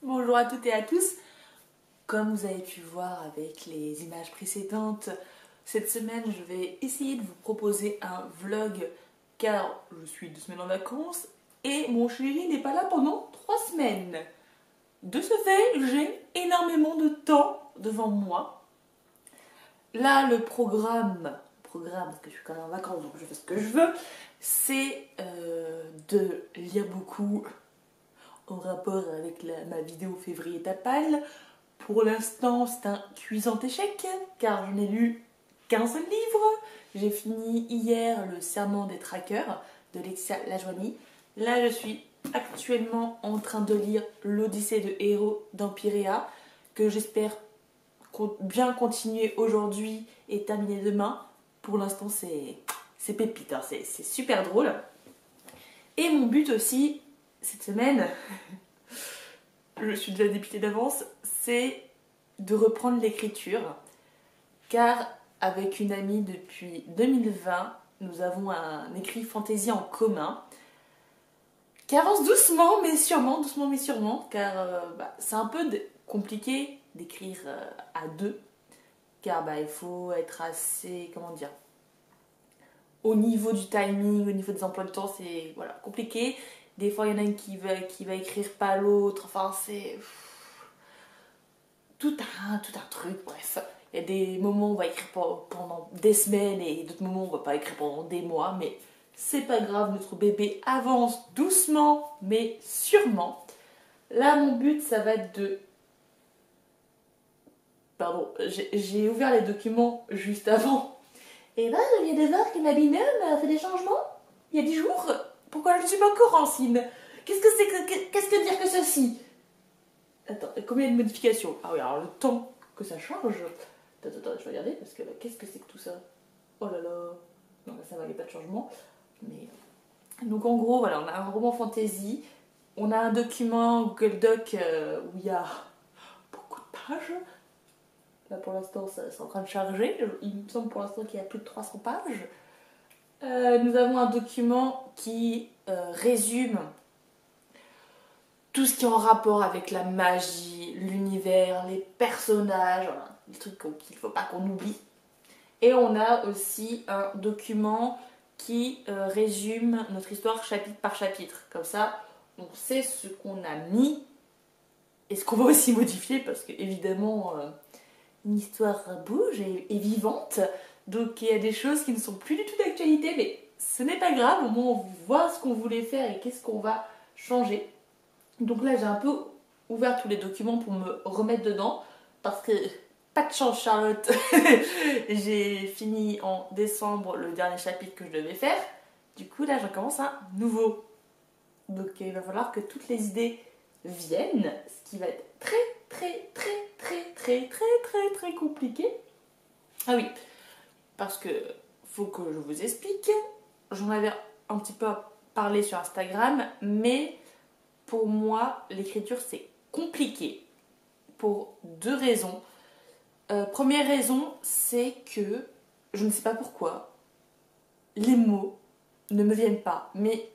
Bonjour à toutes et à tous. Comme vous avez pu voir avec les images précédentes, cette semaine je vais essayer de vous proposer un vlog car je suis 2 semaines en vacances et mon chéri n'est pas là pendant 3 semaines. De ce fait, j'ai énormément de temps devant moi. Là, le programme, parce que je suis quand même en vacances donc je fais ce que je veux, c'est de lire beaucoup en rapport avec ma vidéo février tapal. Pour l'instant, c'est un cuisant échec car je n'ai lu qu'un seul livre. J'ai fini hier Le Serment des Traqueurs de Laetitia Lajoigny. Là, je suis actuellement en train de lire L'Odyssée de Héros d'Empyréa que j'espère bien continuer aujourd'hui et terminer demain. Pour l'instant, c'est pépite, hein. C'est super drôle. Et mon but aussi, cette semaine, je suis déjà dépitée d'avance, c'est de reprendre l'écriture. Car avec une amie depuis 2020, nous avons un écrit fantasy en commun qui avance doucement mais sûrement, car c'est un peu compliqué d'écrire à deux. Car il faut être assez, comment dire, au niveau du timing, au niveau des emplois de temps, c'est compliqué. Des fois, il y en a une qui va écrire pas l'autre. Enfin, c'est tout un truc, bref. Il y a des moments où on va écrire pendant des semaines et d'autres moments où on va pas écrire pendant des mois. Mais c'est pas grave, notre bébé avance doucement, mais sûrement. Là, mon but, ça va être de... Pardon, j'ai ouvert les documents juste avant. Et là, je viens de voir que ma binôme a fait des changements il y a 10 jours. Pourquoi je ne suis pas encore en signe? Qu'est-ce que dire que ceci? Attends, combien de modifications? Ah oui, alors le temps que ça change. Attends, je vais regarder parce que qu'est-ce que c'est que tout ça? Oh là là. Non, là ça va, il n'y a pas de changement. Mais... Donc en gros, voilà, on a un roman fantasy. On a un document Google Doc où il y a beaucoup de pages. Là pour l'instant, c'est en train de charger. Il me semble pour l'instant qu'il y a plus de 300 pages. Nous avons un document qui résume tout ce qui est en rapport avec la magie, l'univers, les personnages, voilà, des trucs qu'il ne faut pas qu'on oublie. Et on a aussi un document qui résume notre histoire chapitre par chapitre. Comme ça, on sait ce qu'on a mis et ce qu'on va aussi modifier parce que évidemment, une histoire bouge et vivante. Donc il y a des choses qui ne sont plus du tout d'actualité, mais ce n'est pas grave, au moins on voit ce qu'on voulait faire et qu'est-ce qu'on va changer. Donc là j'ai un peu ouvert tous les documents pour me remettre dedans, parce que pas de chance Charlotte, j'ai fini en décembre le dernier chapitre que je devais faire. Du coup là j'en commence un nouveau. Donc il va falloir que toutes les idées viennent, ce qui va être très compliqué. Ah oui, parce que faut que je vous explique, j'en avais un petit peu parlé sur Instagram, mais pour moi l'écriture c'est compliqué pour deux raisons. Première raison, c'est que je ne sais pas pourquoi les mots ne me viennent pas, mais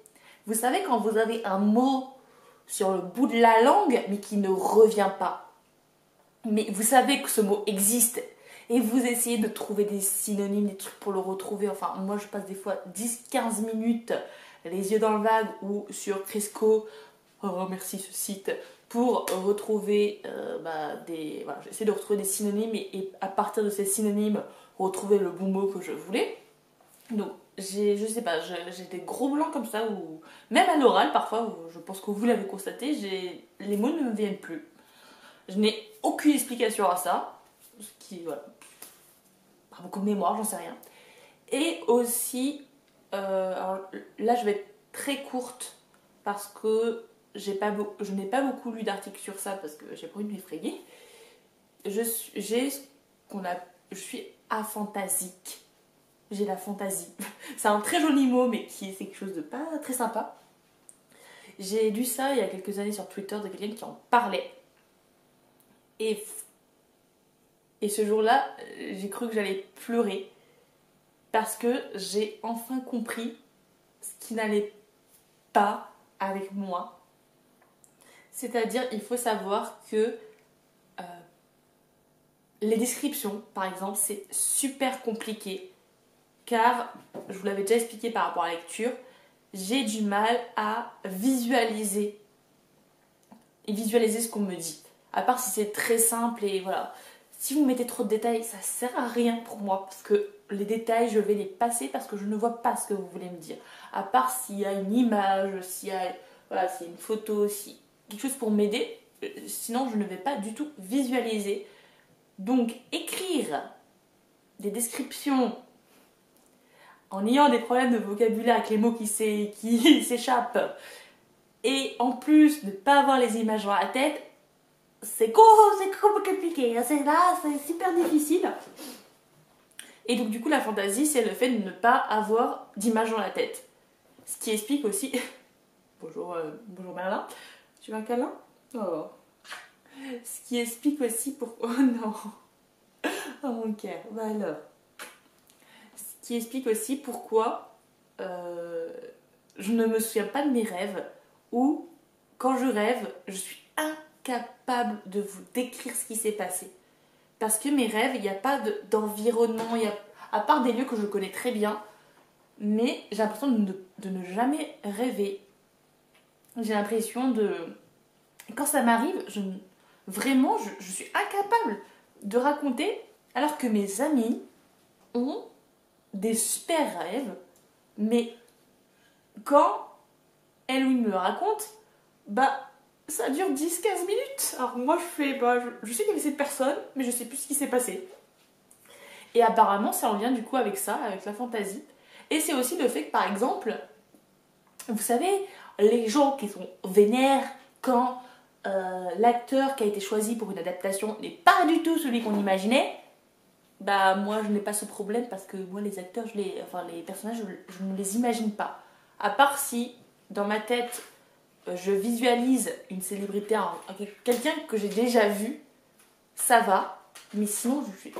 vous savez quand vous avez un mot sur le bout de la langue mais qui ne revient pas, mais vous savez que ce mot existe et vous essayez de trouver des synonymes, des trucs pour le retrouver. Enfin moi je passe des fois 10-15 minutes les yeux dans le vague ou sur Crisco, oh merci ce site, pour retrouver voilà, j'essaie de retrouver des synonymes et à partir de ces synonymes retrouver le bon mot que je voulais. Donc je sais pas, j'ai des gros blancs comme ça, ou même à l'oral parfois, où je pense que vous l'avez constaté, les mots ne me viennent plus. Je n'ai aucune explication à ça, ce qui, voilà, pas beaucoup de mémoire, j'en sais rien. Et aussi, alors là je vais être très courte parce que je n'ai pas beaucoup lu d'articles sur ça parce que j'ai pas envie de m'effrayer. Je suis aphantasique. J'ai la fantaisie. C'est un très joli mot, mais qui est quelque chose de pas très sympa. J'ai lu ça il y a quelques années sur Twitter de quelqu'un qui en parlait. Et ce jour-là, j'ai cru que j'allais pleurer. Parce que j'ai enfin compris ce qui n'allait pas avec moi. C'est-à-dire, il faut savoir que les descriptions, par exemple, c'est super compliqué. Car, je vous l'avais déjà expliqué par rapport à la lecture, j'ai du mal à visualiser ce qu'on me dit. À part si c'est très simple et voilà. Si vous mettez trop de détails, ça sert à rien pour moi parce que les détails, je vais les passer parce que je ne vois pas ce que vous voulez me dire. À part s'il y a une image, s'il y a une photo, si quelque chose pour m'aider, sinon je ne vais pas du tout visualiser. Donc écrire des descriptions en ayant des problèmes de vocabulaire avec les mots qui s'échappent et en plus de ne pas avoir les images dans la tête, c'est compliqué, c'est super difficile. Et donc du coup la fantaisie c'est le fait de ne pas avoir d'image dans la tête. Ce qui explique aussi... bonjour Merlin, tu veux un câlin? Oh. Ce qui explique aussi pourquoi... Oh non. Oh mon cœur, bah alors. Ce qui explique aussi pourquoi je ne me souviens pas de mes rêves, ou quand je rêve, je suis incapable de vous décrire ce qui s'est passé. Parce que mes rêves, il n'y a pas d'environnement, à part des lieux que je connais très bien, mais j'ai l'impression de ne jamais rêver. J'ai l'impression de... Quand ça m'arrive, vraiment, je suis incapable de raconter, alors que mes amis ont des super rêves, mais quand elle ou il me le raconte, bah ça dure 10-15 minutes. Alors moi je sais qu'il y avait cette personne, mais je sais plus ce qui s'est passé. Et apparemment ça en vient du coup avec ça, avec la fantaisie. Et c'est aussi le fait que par exemple, vous savez, les gens qui sont vénères quand l'acteur qui a été choisi pour une adaptation n'est pas du tout celui qu'on imaginait, bah moi je n'ai pas ce problème parce que moi les acteurs, les personnages, je ne les imagine pas. À part si dans ma tête je visualise une célébrité, quelqu'un que j'ai déjà vu, ça va. Mais sinon je suis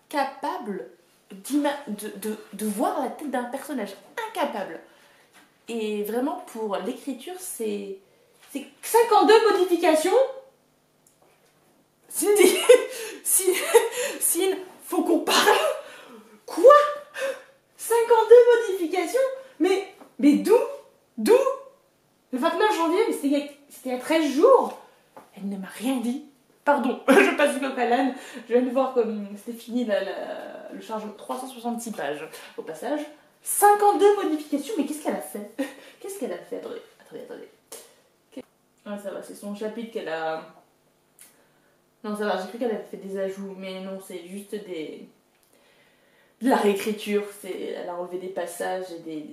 incapable de voir la tête d'un personnage. Incapable. Et vraiment pour l'écriture c'est 52 modifications. Cindy, faut qu'on parle. Quoi? 52 modifications? Mais d'où? Le 29 janvier, mais c'était il y a 13 jours. Elle ne m'a rien dit. Pardon, je passe du coq à l'âne. Je viens de voir comme c'était fini le chargement. 366 pages au passage. 52 modifications, mais qu'est-ce qu'elle a fait? Qu'est-ce qu'elle a fait? Attendez. Ah, ça va, c'est son chapitre qu'elle a. Non, ça va, j'ai cru qu'elle avait fait des ajouts, mais non, c'est juste de la réécriture. Elle a enlevé des passages et des.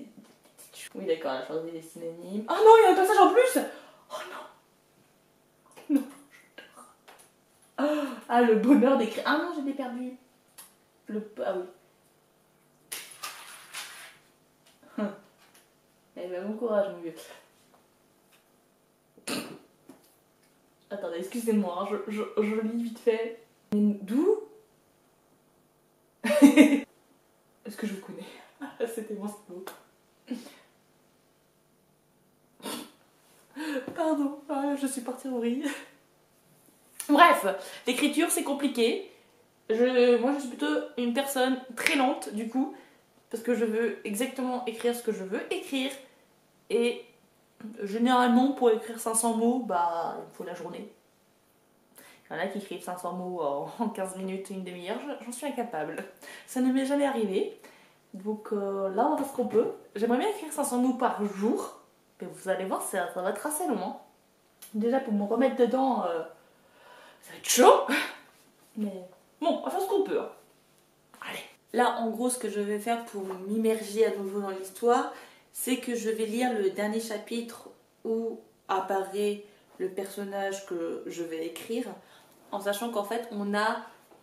Oui, d'accord, elle a changé des synonymes. Ah non, il y a un passage en plus! Oh non! Non! Ah, le bonheur d'écrire. Ah non, je l'ai perdu. Ah oui. Eh ben, bon courage, mon vieux. Attendez, excusez-moi, hein, je lis vite fait. D'où? Est-ce que je vous connais? C'était mon stylo. Pardon, je suis partie en vrille. Bref, l'écriture c'est compliqué. Moi je suis plutôt une personne très lente du coup, parce que je veux exactement écrire ce que je veux écrire. Et généralement pour écrire 500 mots, bah il faut la journée. Il y en a qui écrivent 500 mots en 15 minutes, une demi-heure, j'en suis incapable. Ça ne m'est jamais arrivé. Donc là on va faire ce qu'on peut. J'aimerais bien écrire 500 mots par jour. Mais vous allez voir, ça va être assez long. Hein. Déjà pour me remettre dedans, ça va être chaud. Mais bon, on va faire ce qu'on peut. Hein. Allez. Là en gros ce que je vais faire pour m'immerger à nouveau dans l'histoire, c'est que je vais lire le dernier chapitre où apparaît le personnage que je vais écrire. En sachant qu'en fait on a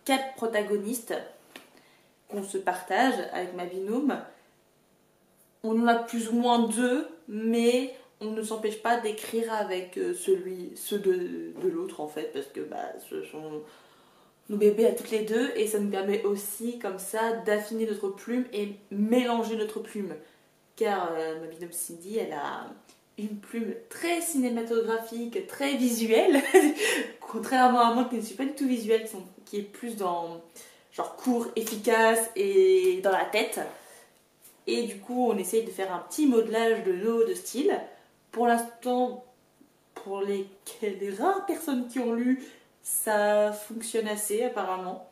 4 protagonistes qu'on se partage avec ma binôme. On en a plus ou moins 2, mais on ne s'empêche pas d'écrire avec ceux de l'autre en fait, parce que bah, ce sont nos bébés à toutes les deux, et ça nous permet aussi comme ça d'affiner notre plume et mélanger notre plume. Car ma binôme Cindy, elle a une plume très cinématographique, très visuelle, contrairement à moi qui ne suis pas du tout visuelle, qui est plus dans genre court, efficace et dans la tête. Et du coup, on essaye de faire un petit modelage de style. Pour l'instant, pour les rares personnes qui ont lu, ça fonctionne assez apparemment.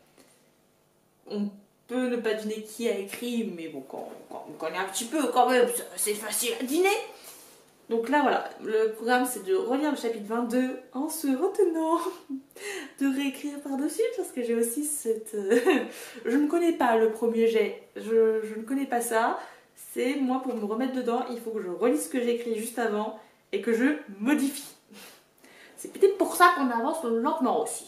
On peut ne pas deviner qui a écrit, mais bon, quand on connaît un petit peu quand même, c'est facile à deviner. Donc là, voilà, le programme c'est de relire le chapitre 22 en se retenant de réécrire par-dessus, parce que j'ai aussi cette... je ne connais pas le premier jet, je ne connais pas ça. C'est moi, pour me remettre dedans, il faut que je relise ce que j'ai écrit juste avant et que je modifie. C'est peut-être pour ça qu'on avance lentement aussi,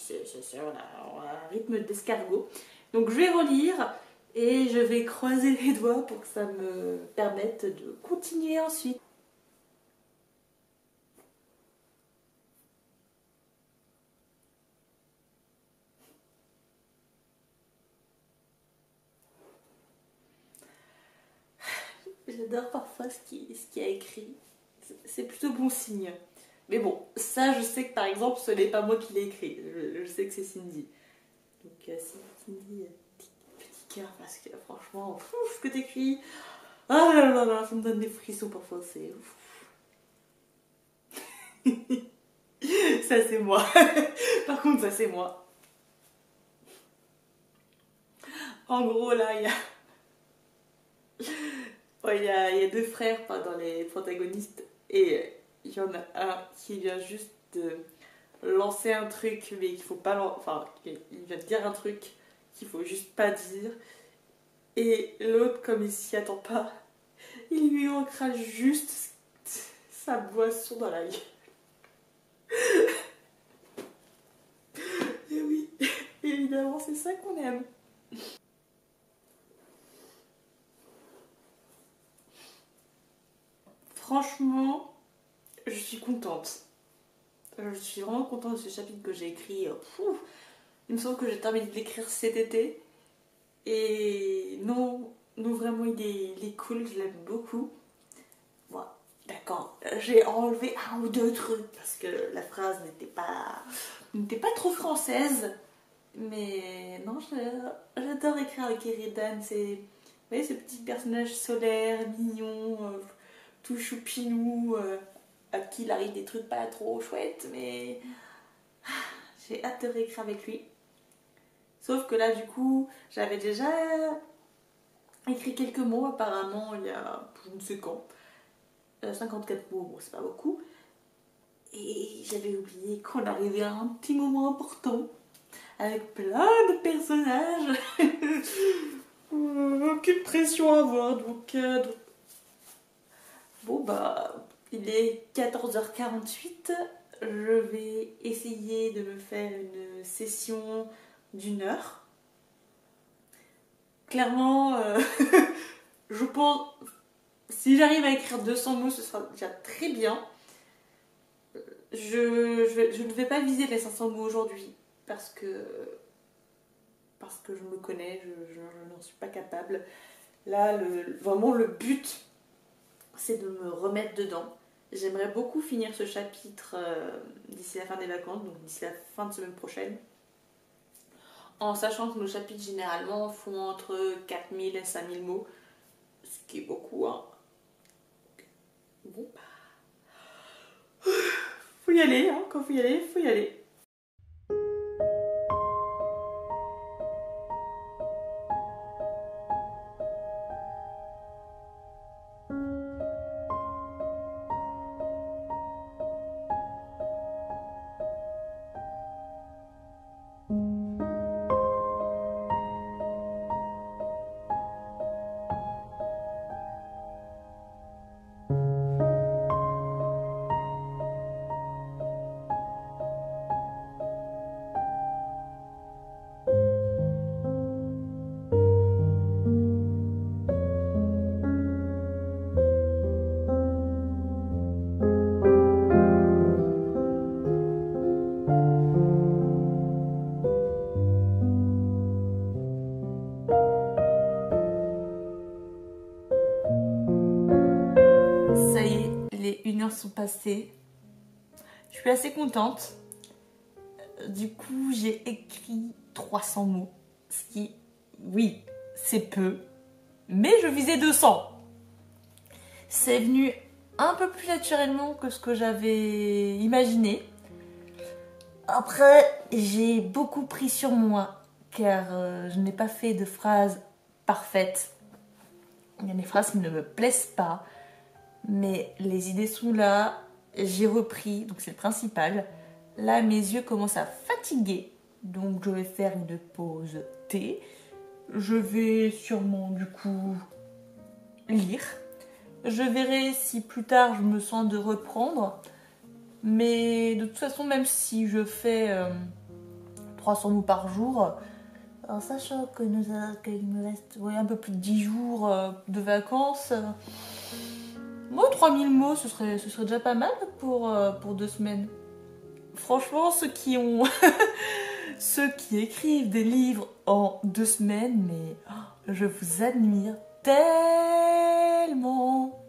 on a un rythme d'escargot. Donc je vais relire et je vais croiser les doigts pour que ça me permette de continuer ensuite. J'adore parfois ce qui a écrit. C'est plutôt bon signe. Mais bon, ça je sais que par exemple ce n'est pas moi qui l'ai écrit. Je sais que c'est Cindy. Donc Cindy, petit cœur parce que franchement, ce que t'écris, ah là là, ça me donne des frissons parfois, c'est ça c'est moi. Par contre ça c'est moi. En gros là il y a ouais, il y a 2 frères dans les protagonistes et il y en a un qui vient juste de lancer un truc mais qu'il faut pas enfin il vient de dire un truc qu'il faut juste pas dire, et l'autre comme il s'y attend pas, il lui encrache juste sa boisson dans la gueule. Et oui, évidemment c'est ça qu'on aime. Franchement, je suis contente. Je suis vraiment contente de ce chapitre que j'ai écrit. Il me semble que j'ai terminé de l'écrire cet été. Et non, vraiment il est cool, je l'aime beaucoup. Bon, d'accord, j'ai enlevé un ou deux trucs parce que la phrase n'était pas trop française. Mais non, j'adore écrire avec Eridan. Vous voyez ce petit personnage solaire, mignon, tout choupinou, à qui il arrive des trucs pas trop chouettes, mais J'ai hâte de réécrire avec lui. Sauf que là, du coup, j'avais déjà écrit quelques mots apparemment il y a je ne sais quand. 54 mots, bon, c'est pas beaucoup. Et j'avais oublié qu'on arrivait à un petit moment important avec plein de personnages. Aucune pression à avoir, donc bon bah il est 14h48. Je vais essayer de me faire une session d'1 heure. Clairement, je pense, si j'arrive à écrire 200 mots, ce sera déjà très bien. Je ne vais pas viser les 500 mots aujourd'hui parce que je me connais, je n'en suis pas capable. Là, vraiment le but, c'est de me remettre dedans. J'aimerais beaucoup finir ce chapitre d'ici la fin des vacances, donc d'ici la fin de semaine prochaine. En sachant que nos chapitres généralement font entre 4000 et 5000 mots, ce qui est beaucoup, hein. Bon, faut y aller, hein. Quand faut y aller, faut y aller. Ça y est, les 1 heure sont passées. Je suis assez contente. Du coup, j'ai écrit 300 mots. Ce qui, oui, c'est peu. Mais je visais 200. C'est venu un peu plus naturellement que ce que j'avais imaginé. Après, j'ai beaucoup pris sur moi car je n'ai pas fait de phrases parfaites. Il y a des phrases qui ne me plaisent pas. Mais les idées sont là, j'ai repris, donc c'est le principal. Là, mes yeux commencent à fatiguer, donc je vais faire une pause thé. Je vais sûrement, du coup, lire. Je verrai si plus tard je me sens de reprendre. Mais de toute façon, même si je fais 300 mots par jour, en sachant qu'il me reste un peu plus de 10 jours de vacances... Moi, 3000 mots, ce serait déjà pas mal pour 2 semaines. Franchement, ceux qui écrivent des livres en 2 semaines, mais je vous admire tellement.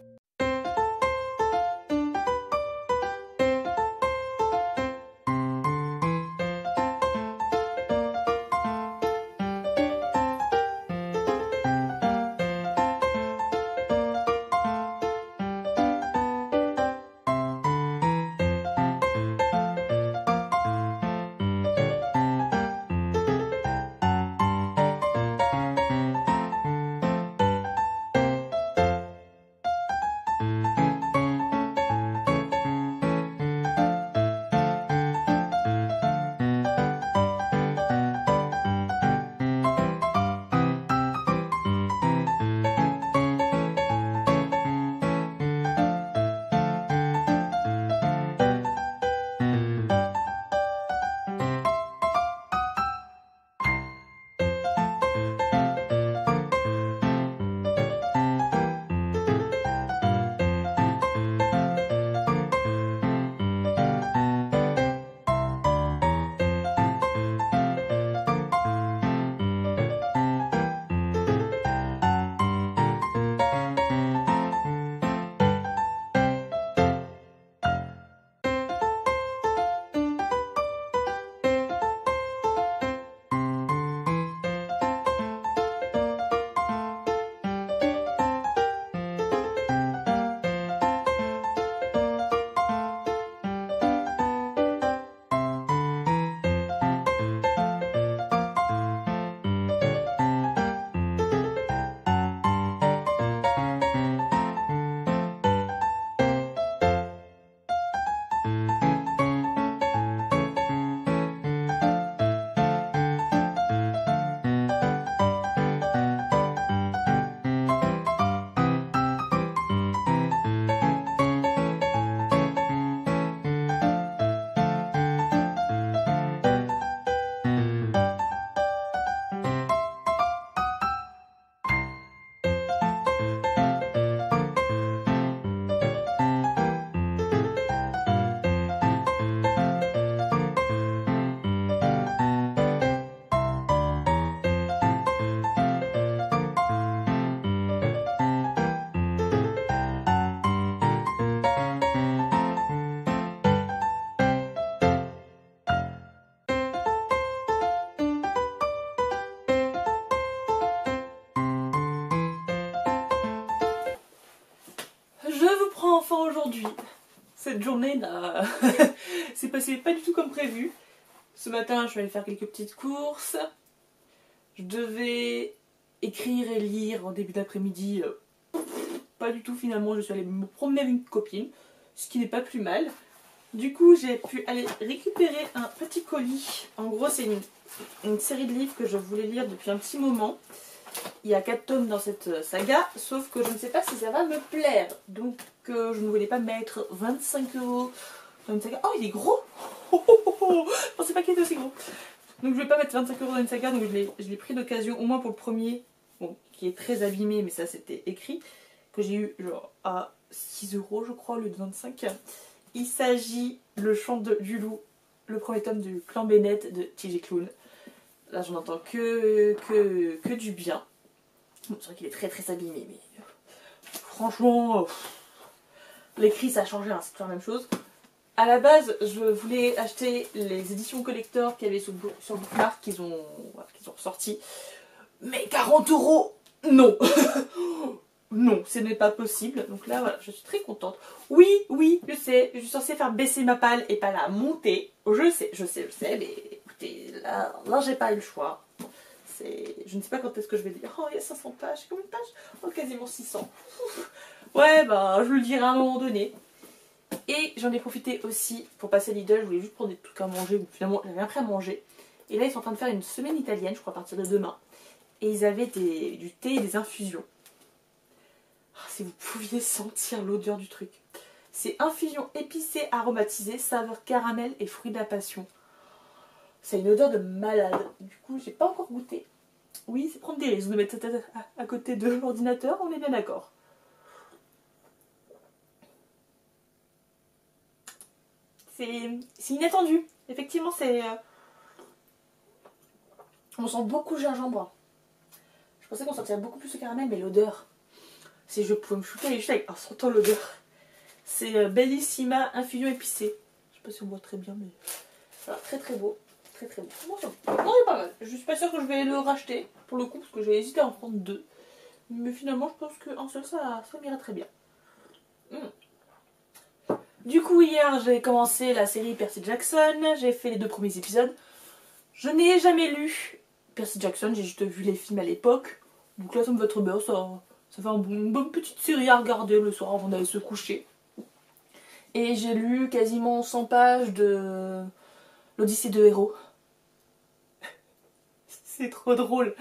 aujourd'hui. Cette journée là c'est passé pas du tout comme prévu. Ce matin je suis allée faire quelques petites courses. Je devais écrire et lire en début d'après-midi. Pas du tout finalement, je suis allée me promener avec une copine. Ce qui n'est pas plus mal. Du coup j'ai pu aller récupérer un petit colis. En gros c'est une série de livres que je voulais lire depuis un petit moment. Il y a 4 tomes dans cette saga, sauf que je ne sais pas si ça va me plaire. Donc je ne voulais pas mettre 25 € dans une saga. Oh, il est gros. Je pensais pas qu'il était aussi gros. Donc je ne vais pas mettre 25 € dans une saga, donc je l'ai pris d'occasion, au moins pour le premier, bon, qui est très abîmé, mais ça c'était écrit, que j'ai eu genre à 6 € je crois, au lieu de 25. Il s'agit Le Chant du Loup, le premier tome du clan Bennett de TJ Klune. Là j'en entends que du bien. Bon, c'est vrai qu'il est très très abîmé, mais franchement, l'écrit ça a changé, hein, c'est toujours la même chose. A la base, je voulais acheter les éditions collector qu'il y avait sur Bookmark qu'ils ont ressorti. Mais 40 €, non. Non, ce n'est pas possible. Donc là, voilà, je suis très contente. Oui, je sais, je suis censée faire baisser ma palle et pas la monter. Je sais, mais écoutez, là j'ai pas eu le choix. Je ne sais pas quand est-ce que je vais dire. Oh, il y a 500 pages. Combien de pages? Oh, quasiment 600. Ouais, bah, je le dirai à un moment donné. Et j'en ai profité aussi pour passer Lidl. Je voulais juste prendre des trucs à manger. Finalement, j'avais rien pris à manger. Et là, ils sont en train de faire une semaine italienne, je crois, à partir de demain. Et ils avaient du thé et des infusions. Oh, si vous pouviez sentir l'odeur du truc. C'est infusion épicée aromatisée, saveur caramel et fruits de la passion. C'est une odeur de malade. Du coup, j'ai pas encore goûté. Oui, c'est prendre des risques de mettre ça à côté de l'ordinateur, on est bien d'accord. C'est inattendu. Effectivement, on sent beaucoup le gingembre. Je pensais qu'on sentirait beaucoup plus le caramel, mais l'odeur... Si je pouvais me shooter les cheveux en sentant l'odeur. C'est Bellissima infusion épicée. Je sais pas si on voit très bien, mais... Voilà, très très beau. Très très beau. Non, c'est pas mal. Je suis pas sûre que je vais le racheter, pour le coup, parce que j'ai hésité à en prendre 2. Mais finalement, je pense qu'un seul, ça m'irait très bien. Du coup, hier, j'ai commencé la série Percy Jackson. J'ai fait les 2 premiers épisodes. Je n'ai jamais lu Percy Jackson, j'ai juste vu les films à l'époque. Donc là, ça me va trop bien. Ça fait une bonne petite série à regarder le soir avant d'aller se coucher. Et j'ai lu quasiment 100 pages de l'Odyssée de Héros. C'est trop drôle.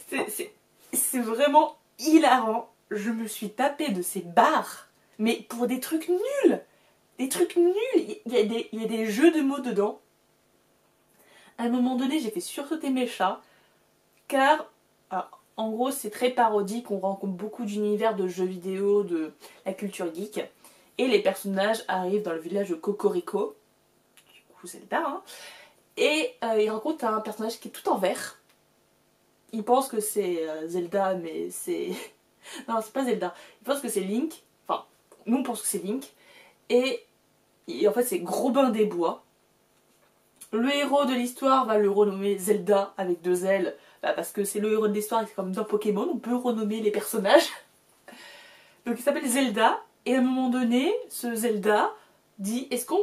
C'est vraiment hilarant. Je me suis tapée de ces barres, mais pour des trucs nuls. Des trucs nuls. Il y a des jeux de mots dedans. À un moment donné, j'ai fait sursauter mes chats, car en gros, c'est très parodique. On rencontre beaucoup d'univers de jeux vidéo, de la culture geek. Et les personnages arrivent dans le village de Cocorico, du coup Zelda, hein, et ils rencontrent un personnage qui est tout en vert. Ils pensent que c'est Zelda, mais c'est... non, c'est pas Zelda. Ils pensent que c'est Link. Enfin, nous on pense que c'est Link. Et en fait, c'est Grobin des Bois. Le héros de l'histoire va le renommer Zelda avec 2 L. Parce que c'est le héros de l'histoire, c'est comme dans Pokémon, on peut renommer les personnages. Donc il s'appelle Zelda. Et à un moment donné, ce Zelda dit: est-ce que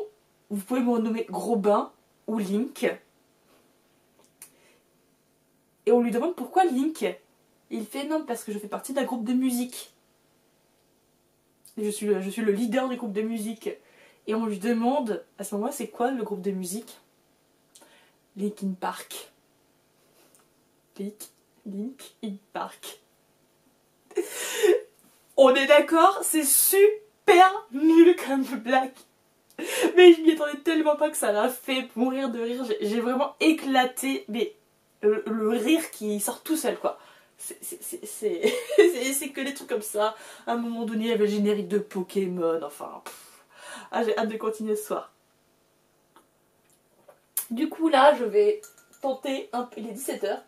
vous pouvez me renommer Grobin ou Link? Et on lui demande pourquoi Link. Et il fait: non, parce que je fais partie d'un groupe de musique. Et je suis le leader du groupe de musique. Et on lui demande à ce moment-là, c'est quoi le groupe de musique? Linkin Park. Linkin Park. On est d'accord, c'est super nul comme blague. Mais je m'y attendais tellement pas que ça l'a fait mourir de rire. J'ai vraiment éclaté, mais le rire qui sort tout seul, quoi. C'est que des trucs comme ça. À un moment donné, il y avait le générique de Pokémon, enfin... Ah, j'ai hâte de continuer ce soir. Du coup, là, je vais tenter un peu... Il est 17 h.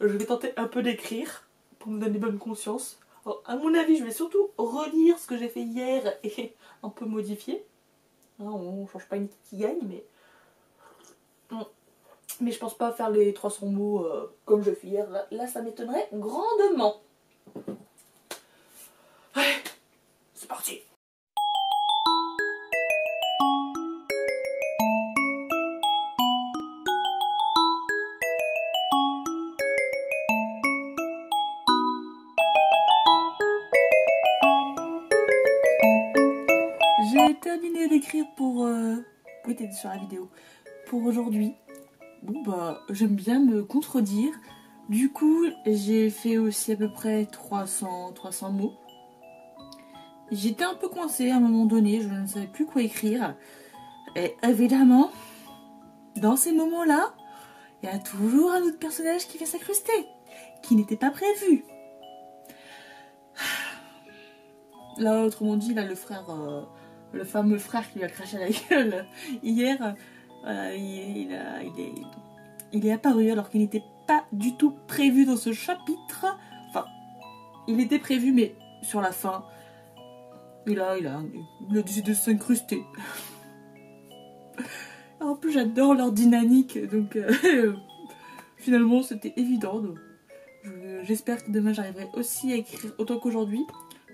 Je vais tenter un peu d'écrire pour me donner bonne conscience. Alors, à mon avis, je vais surtout relire ce que j'ai fait hier et un peu modifier. Hein, on change pas une qui gagne, mais... Mais je pense pas faire les 300 mots comme je fais hier. Là, ça m'étonnerait grandement. Ouais, c'est parti. terminé d'écrire pour... Oui, t'es sur la vidéo. Pour aujourd'hui. Bon bah, j'aime bien me contredire. Du coup, j'ai fait aussi à peu près 300 mots. J'étais un peu coincée à un moment donné, je ne savais plus quoi écrire. Et évidemment, dans ces moments-là, il y a toujours un autre personnage qui vient s'incruster, qui n'était pas prévu. Là, autrement dit, là, le frère, le fameux frère qui lui a craché à la gueule hier, il est apparu alors qu'il n'était pas du tout prévu dans ce chapitre. Enfin, il était prévu, mais sur la fin, il a décidé de s'incruster. En plus, j'adore leur dynamique, donc finalement, c'était évident. J'espère que demain, j'arriverai aussi à écrire autant qu'aujourd'hui.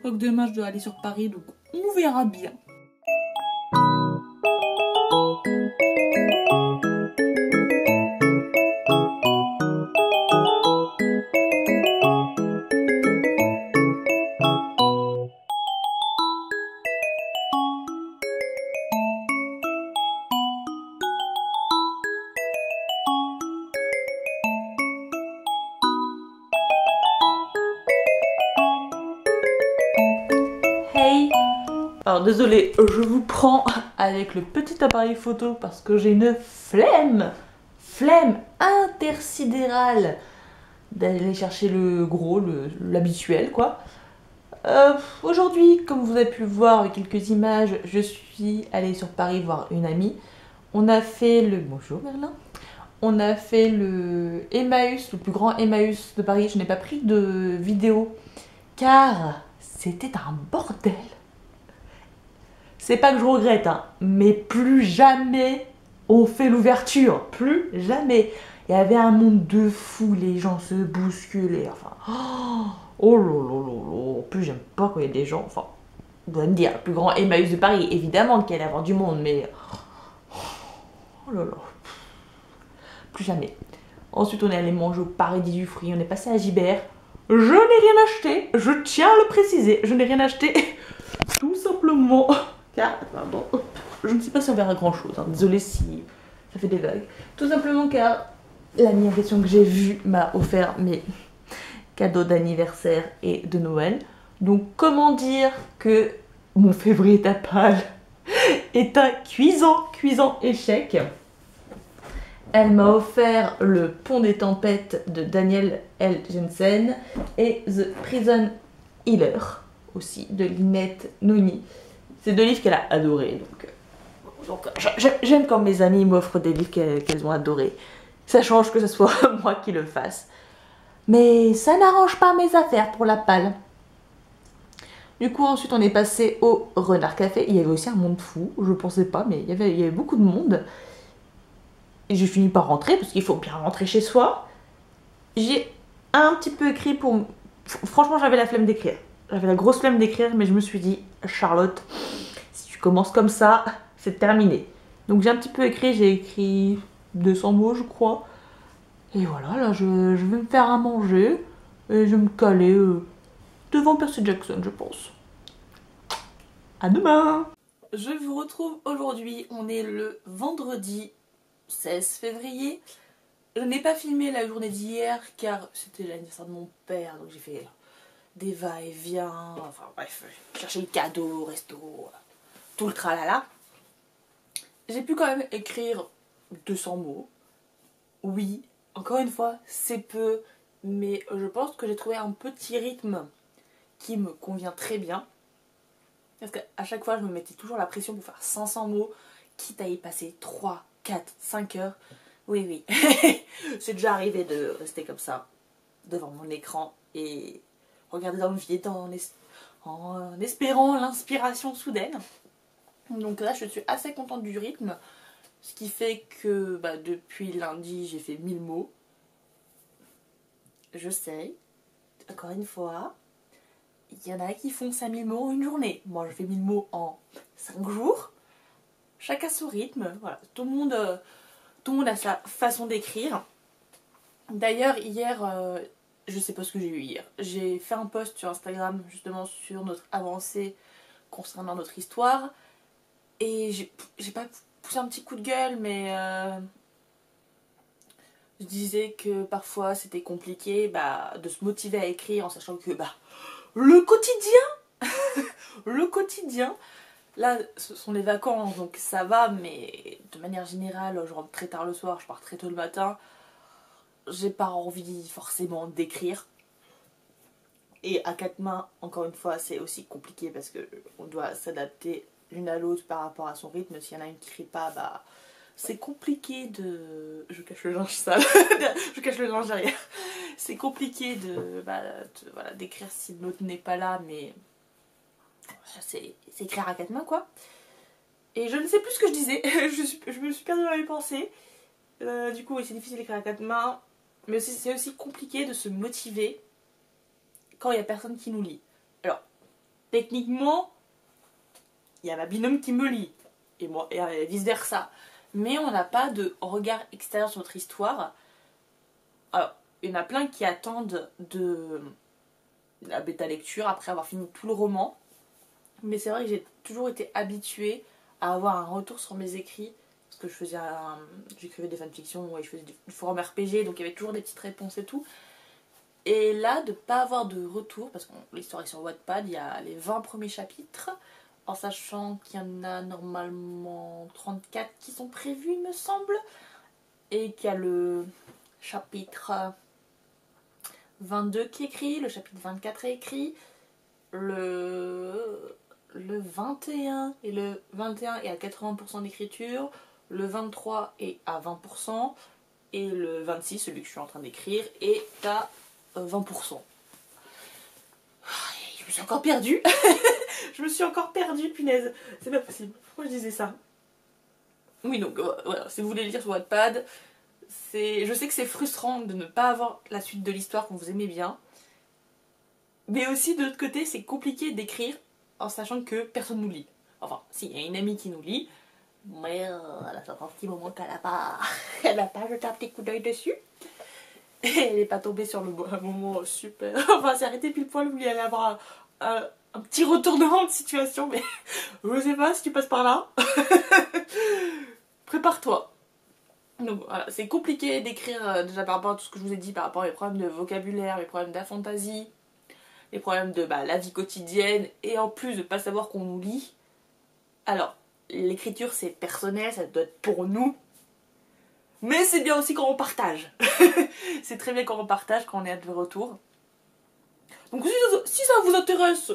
Quoique demain, je dois aller sur Paris, donc on verra bien. Hey! Alors désolé, je vous prends avec le petit appareil photo parce que j'ai une flemme intersidérale d'aller chercher le gros, l'habituel quoi. Aujourd'hui, comme vous avez pu le voir avec quelques images, je suis allée sur Paris voir une amie. On a fait le... Bonjour Merlin. On a fait le Emmaüs, le plus grand Emmaüs de Paris. Je n'ai pas pris de vidéo car c'était un bordel. C'est pas que je regrette, hein, mais plus jamais on fait l'ouverture. Plus jamais. Il y avait un monde de fou, les gens se bousculaient. Enfin, oh là là là là. En plus, j'aime pas quand il y a des gens. Enfin, vous allez me dire, le plus grand Emmaüs de Paris, évidemment qu'il y a avoir du monde, mais. Oh là là. Plus jamais. Ensuite, on est allé manger au Paradis du Fruit. On est passé à Gibert. Je n'ai rien acheté. Je tiens à le préciser. Je n'ai rien acheté. Tout simplement. Car, pardon, je ne sais pas si on verra grand chose, hein. Désolée si ça fait des vagues. Tout simplement car l'amie en question que j'ai vue m'a offert mes cadeaux d'anniversaire et de Noël. Donc comment dire que mon février tapal est un cuisant échec. Elle m'a offert le Pont des Tempêtes de Daniel L. Jensen et The Prison Healer aussi de Lynette Noni. C'est deux livres qu'elle a adorés. Donc j'aime quand mes amis m'offrent des livres qu'elles ont adorés. Ça change que ce soit moi qui le fasse. Mais ça n'arrange pas mes affaires pour la palle. Du coup, ensuite, on est passé au Renard Café. Il y avait aussi un monde fou. Je pensais pas, mais il y avait beaucoup de monde. Et j'ai fini par rentrer, parce qu'il faut bien rentrer chez soi. J'ai un petit peu écrit pour... Franchement, j'avais la flemme d'écrire. J'avais la grosse flemme d'écrire, mais je me suis dit, Charlotte, si tu commences comme ça, c'est terminé. Donc j'ai un petit peu écrit, j'ai écrit 200 mots, je crois. Et voilà, là, je vais me faire à manger. Et je vais me caler devant Percy Jackson, je pense. À demain! Je vous retrouve aujourd'hui, on est le vendredi 16 février. Je n'ai pas filmé la journée d'hier car c'était l'anniversaire de mon père, donc j'ai fait des va-et-vient, enfin bref, chercher le cadeau, resto, tout le tralala. J'ai pu quand même écrire 200 mots. Oui, encore une fois, c'est peu, mais je pense que j'ai trouvé un petit rythme qui me convient très bien. Parce qu'à chaque fois, je me mettais toujours la pression pour faire 500 mots, quitte à y passer 3, 4, 5 heures. Oui, oui, c'est déjà arrivé de rester comme ça, devant mon écran, et regarder dans le vide en espérant l'inspiration soudaine. Donc là, je suis assez contente du rythme, ce qui fait que depuis lundi, j'ai fait 1000 mots. Je sais, encore une fois, il y en a qui font 5000 mots en une journée. Moi, je fais 1000 mots en 5 jours. Chacun son rythme. Voilà. Tout le monde a sa façon d'écrire. D'ailleurs, hier, je sais pas ce que j'ai eu hier. J'ai fait un post sur Instagram, justement, sur notre avancée concernant notre histoire. Et j'ai pas poussé un petit coup de gueule, mais je disais que parfois c'était compliqué de se motiver à écrire en sachant que le quotidien, le quotidien, là ce sont les vacances donc ça va, mais de manière générale je rentre très tard le soir, je pars très tôt le matin, j'ai pas envie forcément d'écrire. Et à quatre mains, encore une fois, c'est aussi compliqué parce que on doit s'adapter l'une à l'autre par rapport à son rythme. S'il y en a une qui crie pas, c'est compliqué de... Je cache le linge sale. Je cache le linge derrière. C'est compliqué voilà, d'écrire si l'autre n'est pas là, mais c'est écrire à quatre mains, quoi. Et je ne sais plus ce que je disais. je me suis perdue dans mes pensées. Du coup, oui, c'est difficile d'écrire à quatre mains. Mais c'est aussi compliqué de se motiver quand il n'y a personne qui nous lit. Alors, techniquement, il y a ma binôme qui me lit, et moi, et vice versa. Mais on n'a pas de regard extérieur sur notre histoire. Alors, il y en a plein qui attendent de la bêta lecture après avoir fini tout le roman. Mais c'est vrai que j'ai toujours été habituée à avoir un retour sur mes écrits. Parce que j'écrivais des fanfictions et je faisais du forum RPG, donc il y avait toujours des petites réponses et tout. Et là, de ne pas avoir de retour, parce que l'histoire est sur Wattpad, il y a les 20 premiers chapitres, en sachant qu'il y en a normalement 34 qui sont prévus, il me semble, et qu'il y a le chapitre 22 qui est écrit, le chapitre 24 est écrit, le 21 et le 21 est à 80% d'écriture, le 23 est à 20%, et le 26, celui que je suis en train d'écrire, est à 20%. Je me suis encore perdue. Je me suis encore perdue, punaise. C'est pas possible. Pourquoi je disais ça? Oui, donc voilà, si vous voulez le lire sur Wattpad, je sais que c'est frustrant de ne pas avoir la suite de l'histoire que vous aimez bien. Mais aussi, de l'autre côté, c'est compliqué d'écrire en sachant que personne nous lit. Enfin, si, il y a une amie qui nous lit, mais elle a un petit moment qu'elle n'a pas... elle n'a pas jeté un petit coup d'œil dessus. Et elle n'est pas tombée sur un moment super... Enfin, c'est arrêté pile poil où il allait avoir un petit retournement de situation, mais je sais pas si tu passes par là. Prépare-toi. Donc voilà, c'est compliqué d'écrire déjà par rapport à tout ce que je vous ai dit, par rapport à mes problèmes de vocabulaire, mes problèmes d'aphantasie, les problèmes de la vie quotidienne, et en plus de ne pas savoir qu'on nous lit. Alors, l'écriture c'est personnel, ça doit être pour nous, mais c'est bien aussi quand on partage. C'est très bien quand on partage, quand on est à de retour. Donc si ça vous intéresse,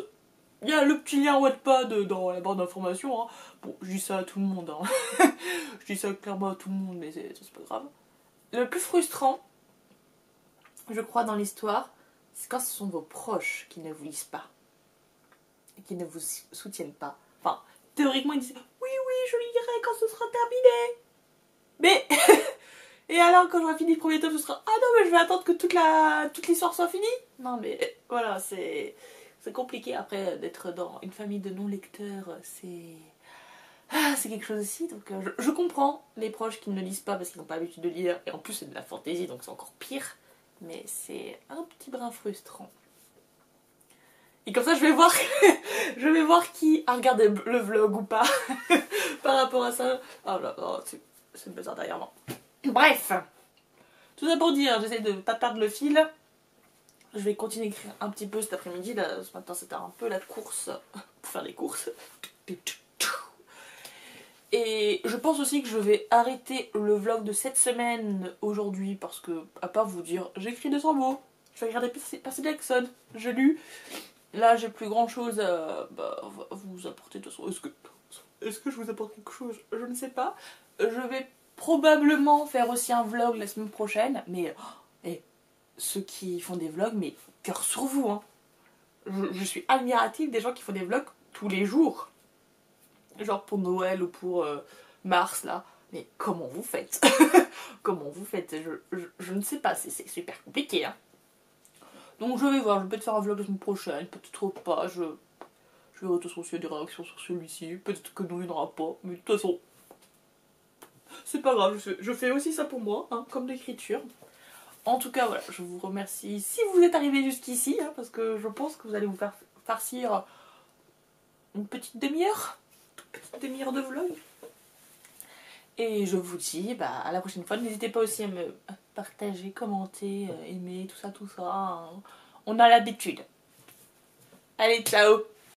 il y a le petit lien Wattpad dans la barre d'information. Hein. Bon, je dis ça à tout le monde. Hein. Je dis ça clairement à tout le monde, mais c'est pas grave. Le plus frustrant, je crois, dans l'histoire, c'est quand ce sont vos proches qui ne vous lisent pas. Et qui ne vous soutiennent pas. Enfin, théoriquement, ils disent « Oui, je lirai quand ce sera terminé !» Mais... Et alors, quand j'aurai fini le premier tome, ce sera « Ah non, mais je vais attendre que toute l'histoire soit finie !» Non, mais voilà, c'est compliqué après d'être dans une famille de non-lecteurs, c'est quelque chose aussi. Donc je comprends les proches qui ne lisent pas parce qu'ils n'ont pas l'habitude de lire, et en plus c'est de la fantaisie, donc c'est encore pire. Mais c'est un petit brin frustrant. Et comme ça, je vais voir qui a regardé le vlog ou pas par rapport à ça. Oh là là, c'est le bazar derrière moi. Bref, tout ça pour dire, j'essaie de ne pas perdre le fil. Je vais continuer à écrire un petit peu cet après-midi. Ce matin, c'était un peu la course pour faire les courses. Et je pense aussi que je vais arrêter le vlog de cette semaine aujourd'hui parce que, à part vous dire, j'écris 200 mots, je vais regarder Percy Jackson, j'ai lu. Là, j'ai plus grand chose à vous apporter de toute façon. Est-ce que je vous apporte quelque chose? Je ne sais pas. Je vais probablement faire aussi un vlog la semaine prochaine, mais ceux qui font des vlogs, mais cœur sur vous, hein. Je suis admirative des gens qui font des vlogs tous les jours. Genre pour Noël ou pour mars, là. Mais comment vous faites? Comment vous faites? Je ne sais pas, c'est super compliqué, hein. Donc je vais voir, je vais peut-être faire un vlog la semaine prochaine, peut-être pas, je vais voir de toute façon s'il y a des réactions sur celui-ci, peut-être que non, il n'y en aura pas, mais de toute façon, c'est pas grave, je fais aussi ça pour moi, hein, comme l'écriture. En tout cas, voilà, je vous remercie si vous êtes arrivé jusqu'ici, hein, parce que je pense que vous allez vous faire farcir une petite demi-heure, petite demi-heure de vlog. Et je vous dis à la prochaine fois. N'hésitez pas aussi à me partager, commenter, aimer, tout ça, tout ça. On a l'habitude. Allez, ciao!